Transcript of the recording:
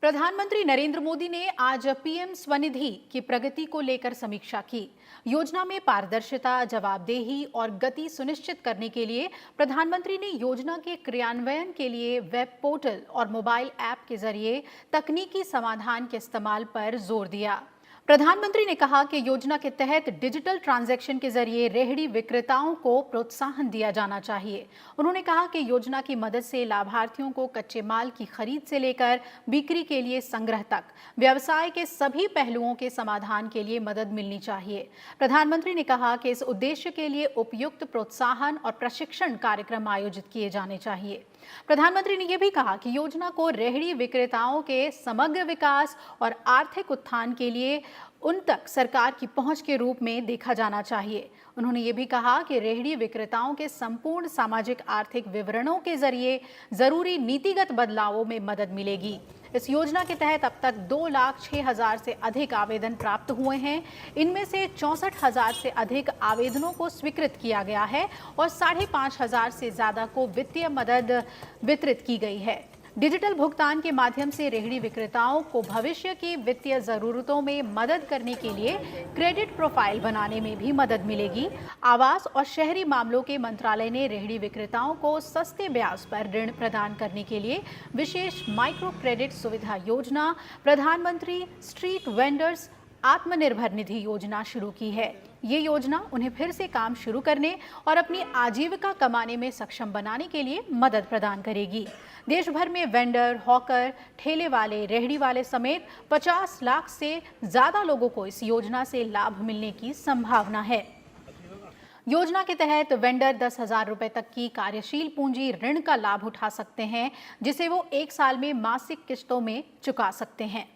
प्रधानमंत्री नरेंद्र मोदी ने आज पीएम स्वनिधि की प्रगति को लेकर समीक्षा की। योजना में पारदर्शिता, जवाबदेही और गति सुनिश्चित करने के लिए प्रधानमंत्री ने योजना के क्रियान्वयन के लिए वेब पोर्टल और मोबाइल ऐप के जरिए तकनीकी समाधान के इस्तेमाल पर जोर दिया। प्रधानमंत्री ने कहा कि योजना के तहत डिजिटल ट्रांजैक्शन के जरिए रेहड़ी विक्रेताओं को प्रोत्साहन दिया जाना चाहिए। उन्होंने कहा कि योजना की मदद से लाभार्थियों को कच्चे माल की खरीद से लेकर बिक्री के लिए संग्रह तक व्यवसाय के सभी पहलुओं के समाधान के लिए मदद मिलनी चाहिए। प्रधानमंत्री ने कहा कि इस उद्देश्य के लिए उपयुक्त प्रोत्साहन और प्रशिक्षण कार्यक्रम आयोजित किए जाने चाहिए। प्रधानमंत्री ने यह भी कहा कि योजना को रेहड़ी विक्रेताओं के समग्र विकास और आर्थिक उत्थान के लिए उन तक सरकार की पहुंच के रूप में देखा जाना चाहिए। उन्होंने ये भी कहा कि रेहड़ी विक्रेताओं के संपूर्ण सामाजिक आर्थिक विवरणों के जरिए जरूरी नीतिगत बदलावों में मदद मिलेगी। इस योजना के तहत अब तक 2,06,000 से अधिक आवेदन प्राप्त हुए हैं। इनमें से 64,000 से अधिक आवेदनों को स्वीकृत किया गया है और 5,500 से ज्यादा को वित्तीय मदद वितरित की गई है। डिजिटल भुगतान के माध्यम से रेहड़ी विक्रेताओं को भविष्य की वित्तीय जरूरतों में मदद करने के लिए क्रेडिट प्रोफाइल बनाने में भी मदद मिलेगी। आवास और शहरी मामलों के मंत्रालय ने रेहड़ी विक्रेताओं को सस्ते ब्याज पर ऋण प्रदान करने के लिए विशेष माइक्रो क्रेडिट सुविधा योजना प्रधानमंत्री स्ट्रीट वेंडर्स आत्मनिर्भर निधि योजना शुरू की है। ये योजना उन्हें फिर से काम शुरू करने और अपनी आजीविका कमाने में सक्षम बनाने के लिए मदद प्रदान करेगी। देश भर में वेंडर, हॉकर, ठेले वाले, रेहड़ी वाले समेत 50 लाख से ज्यादा लोगों को इस योजना से लाभ मिलने की संभावना है। योजना के तहत वेंडर 10,000 रुपए तक की कार्यशील पूंजी ऋण का लाभ उठा सकते हैं, जिसे वो 1 साल में मासिक किस्तों में चुका सकते हैं।